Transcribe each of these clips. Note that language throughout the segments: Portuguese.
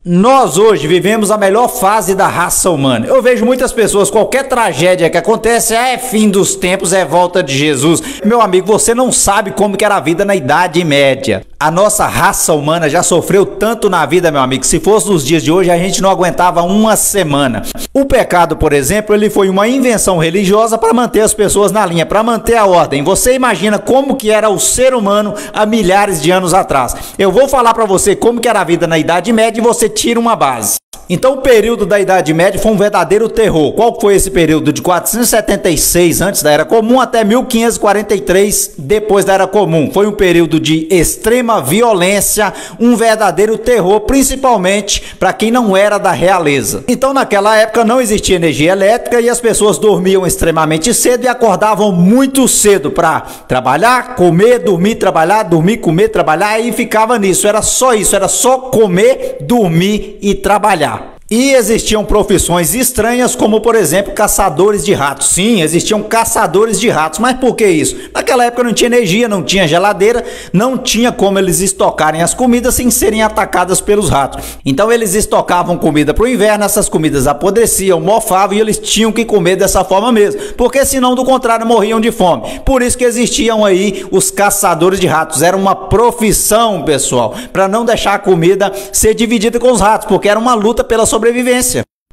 Nós hoje vivemos a melhor fase da raça humana. Eu vejo muitas pessoas, qualquer tragédia que acontece, é fim dos tempos, é volta de Jesus. Meu amigo, você não sabe como que era a vida na Idade Média. A nossa raça humana já sofreu tanto na vida, meu amigo, se fosse nos dias de hoje, a gente não aguentava uma semana. O pecado, por exemplo, ele foi uma invenção religiosa para manter as pessoas na linha, para manter a ordem. Você imagina como que era o ser humano há milhares de anos atrás. Eu vou falar para você como que era a vida na Idade Média e você tira uma base. Então o período da Idade Média foi um verdadeiro terror. Qual foi esse período? De 476 antes da Era Comum até 1543 depois da Era Comum. Foi um período de extrema violência, um verdadeiro terror, principalmente para quem não era da realeza. Então naquela época não existia energia elétrica e as pessoas dormiam extremamente cedo e acordavam muito cedo para trabalhar, comer, dormir, trabalhar, dormir, comer, trabalhar, e ficava nisso. Era só isso, era só comer, dormir e trabalhar. E existiam profissões estranhas, como por exemplo caçadores de ratos. Sim, existiam caçadores de ratos, mas por que isso? Naquela época não tinha energia, não tinha geladeira, não tinha como eles estocarem as comidas sem serem atacadas pelos ratos. Então eles estocavam comida para o inverno, essas comidas apodreciam, mofavam e eles tinham que comer dessa forma mesmo, porque senão do contrário morriam de fome. Por isso que existiam aí os caçadores de ratos. Era uma profissão, pessoal, para não deixar a comida ser dividida com os ratos, porque era uma luta pela sobrevivência.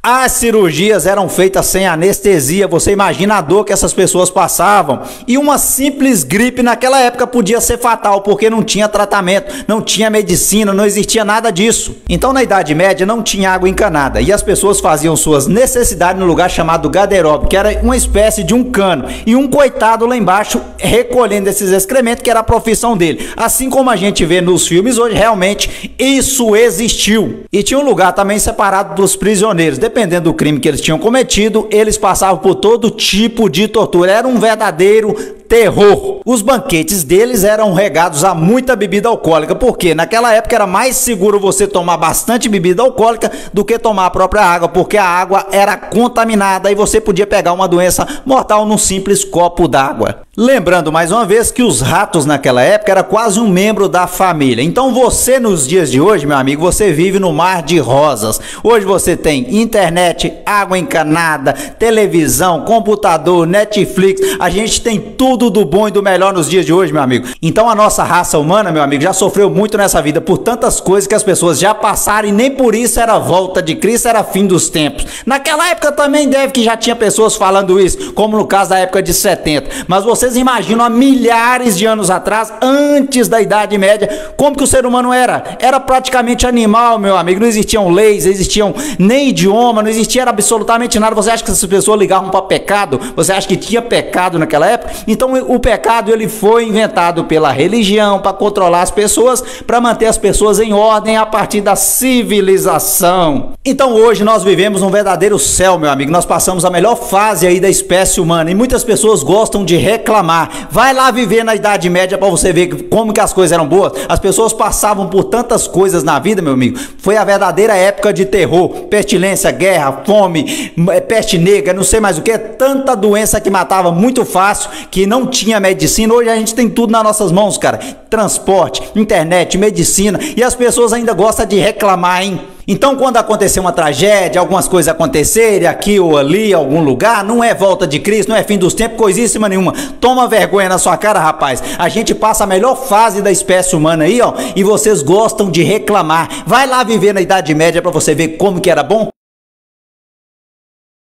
As cirurgias eram feitas sem anestesia, você imagina a dor que essas pessoas passavam. E uma simples gripe naquela época podia ser fatal, porque não tinha tratamento, não tinha medicina, não existia nada disso. Então na Idade Média não tinha água encanada e as pessoas faziam suas necessidades no lugar chamado garderobe, que era uma espécie de um cano, e um coitado lá embaixo recolhendo esses excrementos, que era a profissão dele. Assim como a gente vê nos filmes hoje, realmente isso existiu. E tinha um lugar também separado dos prisioneiros. Dependendo do crime que eles tinham cometido, eles passavam por todo tipo de tortura. Era um verdadeiro terror. Os banquetes deles eram regados a muita bebida alcoólica, porque naquela época era mais seguro você tomar bastante bebida alcoólica do que tomar a própria água, porque a água era contaminada e você podia pegar uma doença mortal num simples copo d'água. Lembrando mais uma vez que os ratos naquela época era quase um membro da família. Então você nos dias de hoje, meu amigo, você vive no mar de rosas. Hoje você tem internet, água encanada, televisão, computador, Netflix. A gente tem tudo do bom e do melhor nos dias de hoje, meu amigo. Então a nossa raça humana, meu amigo, já sofreu muito nessa vida por tantas coisas que as pessoas já passaram e nem por isso era a volta de Cristo, era fim dos tempos. Naquela época também deve que já tinha pessoas falando isso, como no caso da época de 70. Mas vocês imaginam há milhares de anos atrás, antes da Idade Média, como que o ser humano era? Era praticamente animal, meu amigo. Não existiam leis, existiam nem idioma, não existia absolutamente nada. Você acha que essas pessoas ligavam para pecado? Você acha que tinha pecado naquela época? Então o pecado ele foi inventado pela religião para controlar as pessoas, para manter as pessoas em ordem a partir da civilização. Então hoje nós vivemos um verdadeiro céu, meu amigo. Nós passamos a melhor fase aí da espécie humana e muitas pessoas gostam de reclamar. Vai lá viver na Idade Média para você ver como que as coisas eram boas. As pessoas passavam por tantas coisas na vida, meu amigo. Foi a verdadeira época de terror, pestilência, guerra, fome, peste negra, não sei mais o que, tanta doença que matava muito fácil, que não tinha medicina. Hoje a gente tem tudo nas nossas mãos, cara. Transporte, internet, medicina, e as pessoas ainda gostam de reclamar, hein? Então quando acontecer uma tragédia, algumas coisas acontecerem aqui ou ali, em algum lugar, não é volta de Cristo, não é fim dos tempos, coisíssima nenhuma. Toma vergonha na sua cara, rapaz. A gente passa a melhor fase da espécie humana aí, ó, e vocês gostam de reclamar. Vai lá viver na Idade Média para você ver como que era bom.